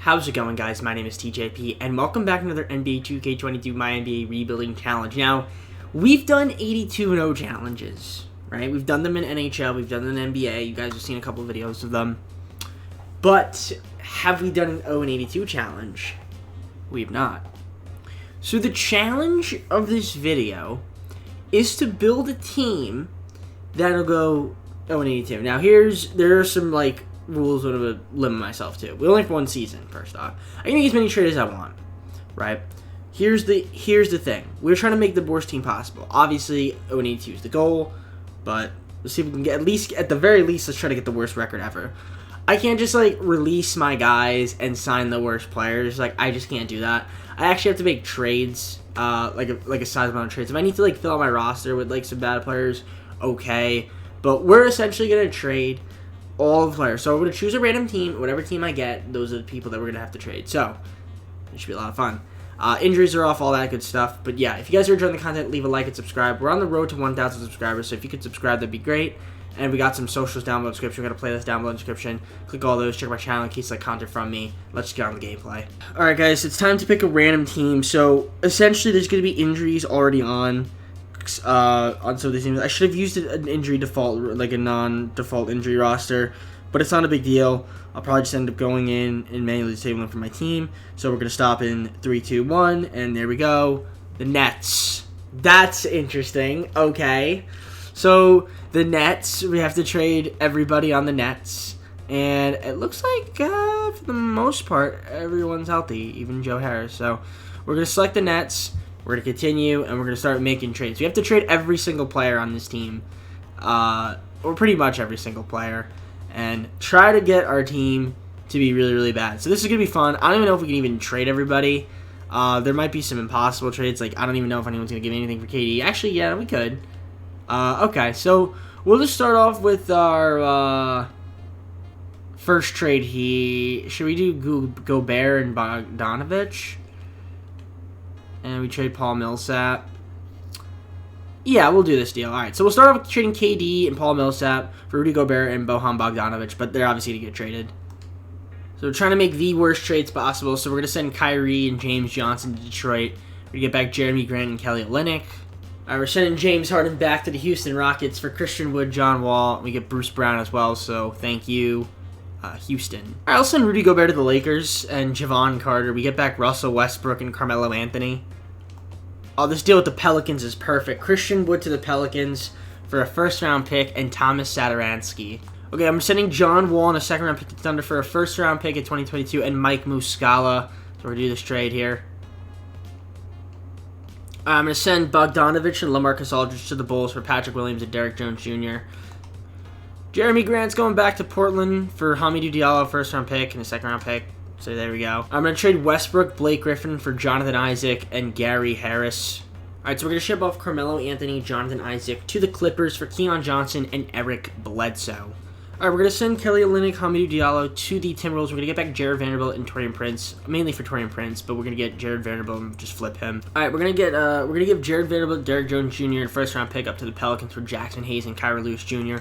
How's it going, guys? My name is TJP, and welcome back to another NBA 2K22 MyNBA Rebuilding Challenge. Now, we've done 82-0 challenges, right? We've done them in NHL, we've done them in NBA. You guys have seen a couple of videos of them. But have we done an 0-82 challenge? We have not. So the challenge of this video is to build a team that'll go 0-82. Now, there are some, rules I'm going to limit myself to. We only have one season, first off. I can make as many trades as I want, right? Here's the thing. We're trying to make the worst team possible. Obviously, 0-82 is the goal, but let's see if we can get, at the very least, let's try to get the worst record ever. I can't just, release my guys and sign the worst players. I just can't do that. I actually have to make trades, like a sizable amount of trades. If I need to, fill out my roster with, some bad players, okay. But we're essentially going to trade all the players. So we're going to choose a random team. Whatever team I get, those are the people that we're going to have to trade. So, it should be a lot of fun. Injuries are off, all that good stuff. But yeah, if you guys are enjoying the content, leave a like and subscribe. We're on the road to 1,000 subscribers, so if you could subscribe, that'd be great. And we got some socials down below in the description. We got a playlist down below in the description. Click all those. Check my channel in case you like content from me. Let's get on the gameplay. Alright, guys, it's time to pick a random team. So, essentially, there's going to be injuries already on some of these teams. I should have used an injury default, like a non-default injury roster, but it's not a big deal. I'll probably just end up going in and manually disabling them for my team. So we're going to stop in 3, 2, 1, and there we go. The Nets. That's interesting. Okay. So, the Nets, we have to trade everybody on the Nets. And it looks like, for the most part, everyone's healthy, even Joe Harris. So, we're going to select the Nets. We're going to continue, and we're going to start making trades. We have to trade every single player on this team, or pretty much every single player, and try to get our team to be really, really bad. So this is going to be fun. I don't even know if we can even trade everybody. There might be some impossible trades. I don't even know if anyone's going to give me anything for KD. Actually, yeah, we could. Okay, so we'll just start off with our first trade here. Should we do Gobert and Bogdanovich? And we trade Paul Millsap. Yeah, we'll do this deal. All right, so we'll start off with trading KD and Paul Millsap for Rudy Gobert and Bojan Bogdanovich, but they're obviously going to get traded. So we're trying to make the worst trades possible. So we're going to send Kyrie and James Johnson to Detroit. We're going to get back Jeremy Grant and Kelly Olynyk. All right, we're sending James Harden back to the Houston Rockets for Christian Wood, John Wall. We get Bruce Brown as well, so thank you, Houston. All right, I'll send Rudy Gobert to the Lakers and Javon Carter. We get back Russell Westbrook and Carmelo Anthony. Oh, this deal with the Pelicans is perfect. Christian Wood to the Pelicans for a first-round pick and Thomas Satoransky. Okay, I'm sending John Wall and a second-round pick to Thunder for a first-round pick in 2022 and Mike Muscala. So we're going to do this trade here. I'm going to send Bogdanovich and LaMarcus Aldridge to the Bulls for Patrick Williams and Derrick Jones Jr. Jeremy Grant's going back to Portland for Hamidou Diallo, first-round pick and a second-round pick. So there we go. I'm going to trade Westbrook, Blake Griffin for Jonathan Isaac and Gary Harris. Alright, so we're going to ship off Carmelo Anthony, Jonathan Isaac to the Clippers for Keon Johnson and Eric Bledsoe. Alright, we're going to send Kelly Olynyk, Hamidou Diallo to the Timberwolves. We're going to get back Jared Vanderbilt and Taurean Prince, mainly for Taurean Prince, but we're going to get Jared Vanderbilt and just flip him. Alright, we're going to give Jared Vanderbilt, Derrick Jones Jr. a first-round pick up to the Pelicans for Jackson Hayes and Kyra Lewis Jr.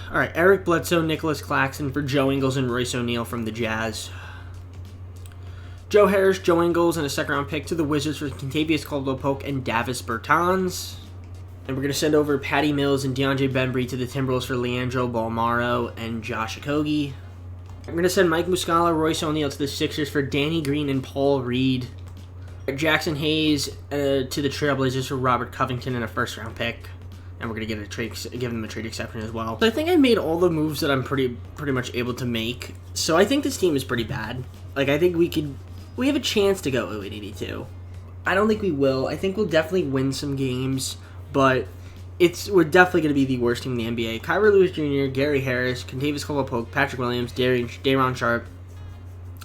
Alright, Eric Bledsoe, Nicholas Claxton for Joe Ingles and Royce O'Neal from the Jazz. Joe Harris, Joe Ingles, and a second-round pick to the Wizards for Kentavious Caldwell-Pope and Davis Bertans. And we're going to send over Patty Mills and DeAndre Bembry to the Timberwolves for Leandro Bolmaro and Josh Okogie. I'm going to send Mike Muscala, Royce O'Neal to the Sixers for Danny Green and Paul Reed. Jackson Hayes to the Trailblazers for Robert Covington and a first-round pick. And we're going to give them a trade exception as well. So I think I made all the moves that I'm pretty much able to make. So I think this team is pretty bad. I think we have a chance to go 0-82. I don't think we will. I think we'll definitely win some games, but we're definitely going to be the worst team in the NBA. Kyra Lewis Jr., Gary Harris, Kentavious Caldwell-Pope, Patrick Williams, Day'Ron Sharpe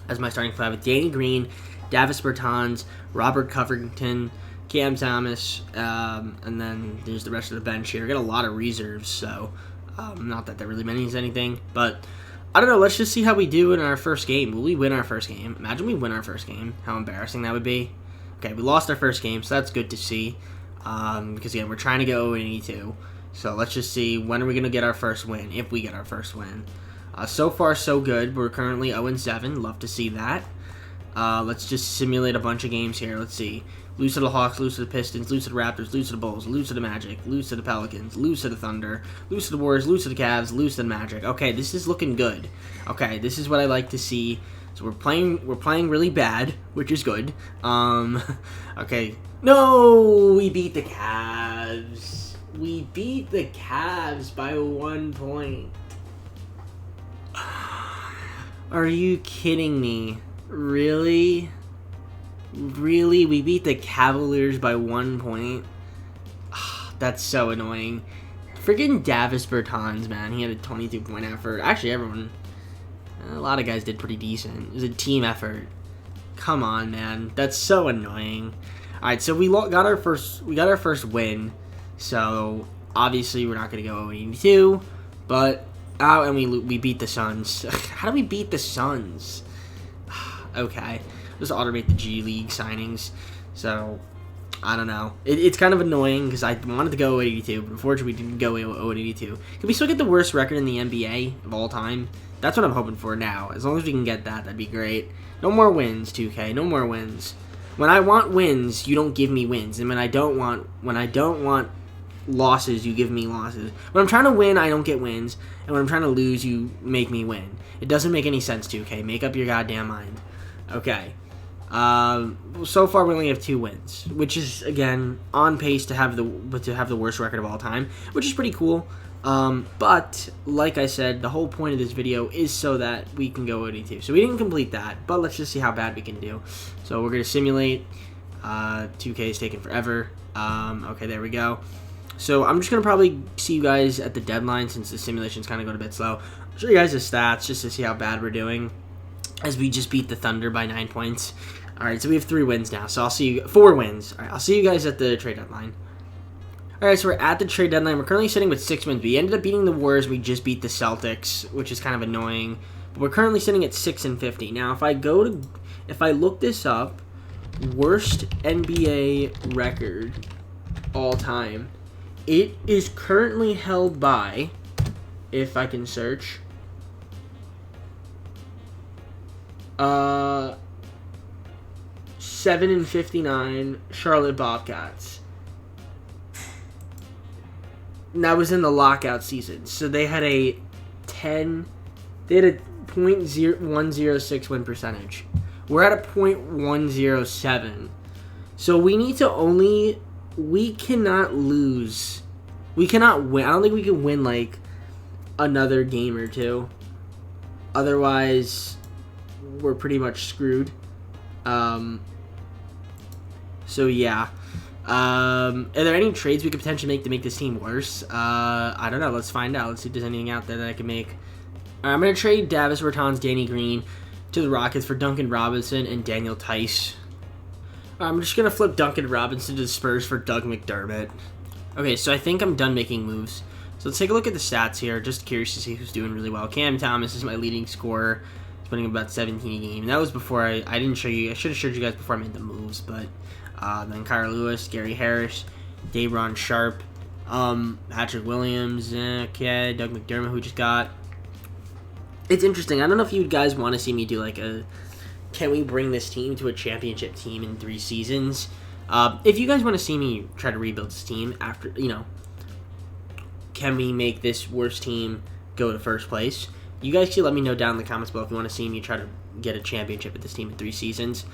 as my starting five with Danny Green, Davis Bertans, Robert Covington, Cam Thomas, and then there's the rest of the bench here. We got a lot of reserves, so not that really means anything, but I don't know. Let's just see how we do in our first game. Will we win our first game? Imagine we win our first game. How embarrassing that would be. Okay, we lost our first game, so that's good to see. Because, again, we're trying to go 0-82. So let's just see, when are we going to get our first win, if we get our first win. So far, so good. We're currently 0-7. Love to see that. Let's just simulate a bunch of games here. Let's see. Lose to the Hawks, lose to the Pistons, lose to the Raptors, lose to the Bulls, lose to the Magic, lose to the Pelicans, lose to the Thunder, lose to the Warriors, lose to the Cavs, lose to the Magic. Okay, this is looking good. Okay, this is what I like to see. So we're playing really bad, which is good. Okay. No, we beat the Cavs. We beat the Cavs by 1 point. Are you kidding me? Really? Really? We beat the Cavaliers by 1 point? That's so annoying. Friggin' Davis Bertans, man. He had a 22-point effort. Actually, a lot of guys did pretty decent. It was a team effort. Come on, man. That's so annoying. All right, so we got our first win. So obviously we're not gonna go 0-82, but and we beat the Suns. How do we beat the Suns? Okay, just automate the G League signings. So I don't know. It's kind of annoying because I wanted to go 0-82, but unfortunately we didn't go 0-82. Can we still get the worst record in the NBA of all time? That's what I'm hoping for now. As long as we can get that, that'd be great. No more wins, 2K. No more wins. When I want wins, you don't give me wins, and when I don't want losses, you give me losses. When I'm trying to win, I don't get wins, and when I'm trying to lose, you make me win. It doesn't make any sense, 2K. Make up your goddamn mind. Okay. So far, we only have 2 wins, which is again on pace to have the worst record of all time, which is pretty cool. But like I said, the whole point of this video is so that we can go 82. So we didn't complete that, but let's just see how bad we can do. So we're gonna simulate. 2K is taking forever. Okay, there we go. So I'm just gonna probably see you guys at the deadline since the simulation's kind of going a bit slow. I'll show you guys the stats just to see how bad we're doing, as we just beat the Thunder by 9 points. All right, so we have 3 wins now. So I'll see you 4 wins. All right, I'll see you guys at the trade deadline. All right, so we're at the trade deadline. We're currently sitting with 6 wins. We ended up beating the Warriors. We just beat the Celtics, which is kind of annoying. But we're currently sitting at 6-50. Now, if I look this up, worst NBA record all time, it is currently held by, if I can search, 7-59 Charlotte Bobcats. And that was in the lockout season. So they had a .106 win percentage. We're at a .107. So we need to we cannot lose. We cannot win. I don't think we can win like another game or two. Otherwise, we're pretty much screwed. So yeah. Are there any trades we could potentially make to make this team worse? I don't know. Let's find out. Let's see if there's anything out there that I can make. I'm going to trade Davis Bertans, Danny Green to the Rockets for Duncan Robinson and Daniel Tice. I'm just going to flip Duncan Robinson to the Spurs for Doug McDermott. Okay, so I think I'm done making moves. So let's take a look at the stats here. Just curious to see who's doing really well. Cam Thomas is my leading scorer. He's putting about 17 a game. And that was before I didn't show you. I should have showed you guys before I made the moves, but... then Kyra Lewis, Gary Harris, Day'Ron Sharp, Patrick Williams, okay, Doug McDermott, who just got. It's interesting. I don't know if you guys want to see me do like can we bring this team to a championship team in 3 seasons? If you guys want to see me try to rebuild this team after, can we make this worst team go to first place? You guys can let me know down in the comments below if you want to see me try to get a championship with this team in 3 seasons.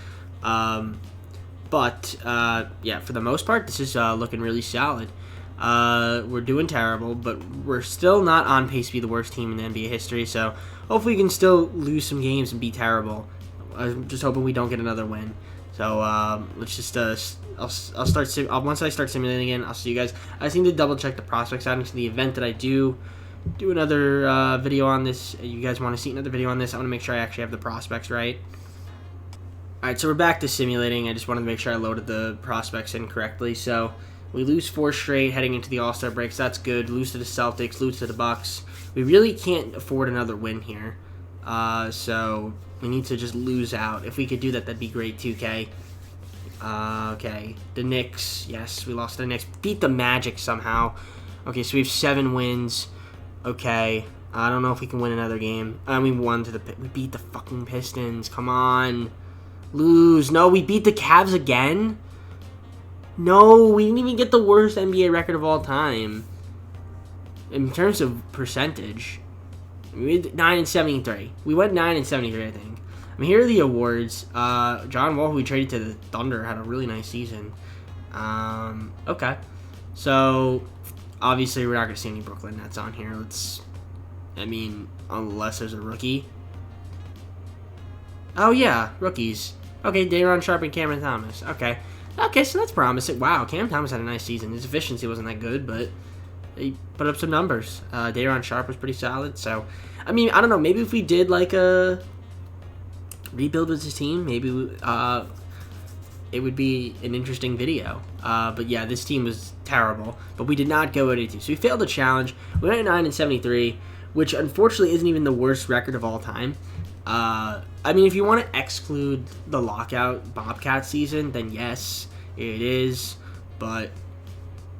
But, yeah, for the most part, this is looking really solid. We're doing terrible, but we're still not on pace to be the worst team in NBA history, so hopefully we can still lose some games and be terrible. I'm just hoping we don't get another win. So, let's just, once I start simulating again, I'll see you guys. I just need to double check the prospect settings in the event that I do another video on this. You guys want to see another video on this? I want to make sure I actually have the prospects right. Alright, so we're back to simulating. I just wanted to make sure I loaded the prospects in correctly. So, we lose 4 straight heading into the All-Star breaks. That's good. Lose to the Celtics, lose to the Bucks. We really can't afford another win here. So, we need to just lose out. If we could do that, that'd be great, 2K. Okay. The Knicks. Yes, we lost to the Knicks. Beat the Magic somehow. Okay, so we have 7 wins. Okay. I don't know if we can win another game. We beat the fucking Pistons. Come on. Lose. No, we beat the Cavs again? No, we didn't even get the worst NBA record of all time. In terms of percentage, we did 9-73. We went 9-73, I think. I mean, here are the awards. John Wall, who we traded to the Thunder, had a really nice season. Okay. So, obviously, we're not going to see any Brooklyn Nets on here. Unless there's a rookie. Oh, yeah, rookies. Okay, Day'Ron Sharpe and Cameron Thomas. Okay, so that's promising. Wow, Cam Thomas had a nice season. His efficiency wasn't that good, but he put up some numbers. Day'Ron Sharpe was pretty solid. So, I don't know. Maybe if we did like a rebuild with his team, maybe it would be an interesting video. But yeah, this team was terrible. But we did not go 82. So we failed the challenge. We went at 9-73, which unfortunately isn't even the worst record of all time. If you want to exclude the lockout Bobcat season, then yes, it is. But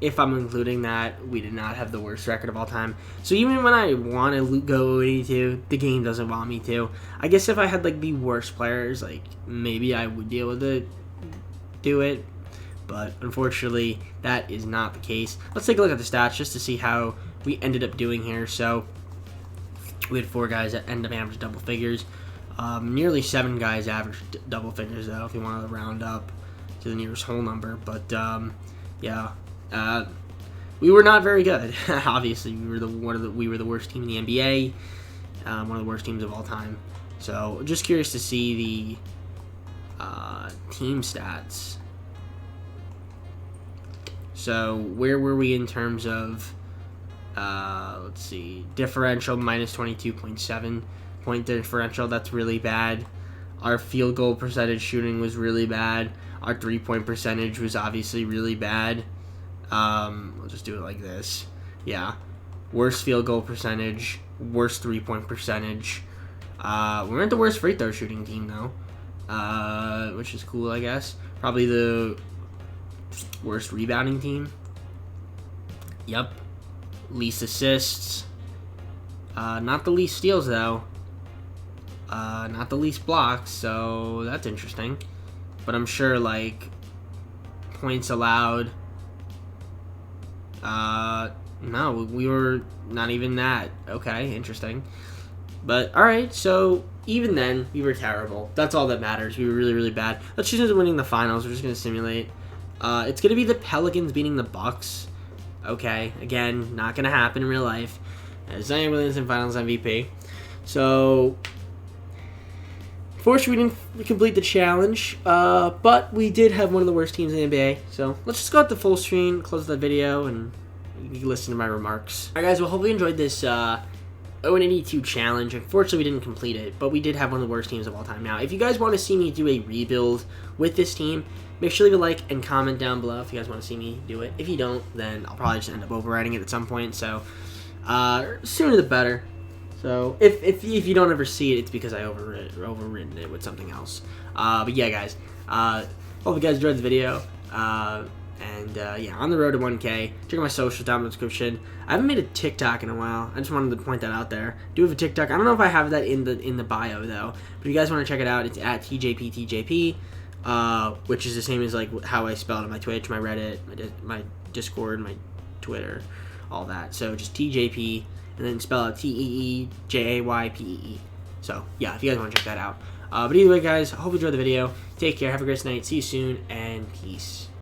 if I'm including that, we did not have the worst record of all time. So even when I want to go 82, the game doesn't want me to. I guess if I had like the worst players, like maybe I would be able to do it. But unfortunately, that is not the case. Let's take a look at the stats just to see how we ended up doing here. So we had 4 guys that ended up average double figures. Nearly 7 guys averaged double figures, though, if you want to round up to the nearest whole number. But yeah, we were not very good. Obviously, we were the worst team in the NBA, one of the worst teams of all time. So just curious to see the team stats. So where were we in terms of? Let's see, differential minus 22.7 point differential. That's really bad. Our field goal percentage shooting was really bad. Our 3-point percentage was obviously really bad. We'll just do it like this. Yeah, worst field goal percentage, worst 3-point percentage. We weren't the worst free throw shooting team though, which is cool, I guess. Probably the worst rebounding team. Yep. Least assists. Not the least steals, though. Not the least blocks, so that's interesting. But I'm sure, like, points allowed. No, we were not even that. Okay, interesting. But, alright, so even then, we were terrible. That's all that matters. We were really, really bad. Let's choose as winning the finals. We're just going to simulate. It's going to be the Pelicans beating the Bucks. Okay, again, not going to happen in real life. Zion Williamson Finals MVP. So, fortunately, we didn't complete the challenge, but we did have one of the worst teams in the NBA. So, let's just go out to full screen, close the video, and you can listen to my remarks. Alright, guys, well, hopefully you enjoyed this 0-82 challenge. Unfortunately, we didn't complete it, but we did have one of the worst teams of all time. Now, if you guys want to see me do a rebuild with this team, make sure to leave a like and comment down below if you guys want to see me do it. If you don't, then I'll probably just end up overwriting it at some point. So, sooner the better. So, if you don't ever see it, it's because I overwritten it with something else. But yeah, guys. Hope you guys enjoyed the video. Yeah, on the road to 1K. Check out my social down in the description. I haven't made a TikTok in a while. I just wanted to point that out there. I do have a TikTok. I don't know if I have that in the bio though. But if you guys want to check it out, it's at TJPTJP. Which is the same as like how I spelled it, my Twitch, my Reddit, my Discord, my Twitter, all that. So just TJP and then spell out TEEJAYPEE. So yeah, if you guys want to check that out. But either way, guys, I hope you enjoyed the video. Take care. Have a great night. See you soon, and peace.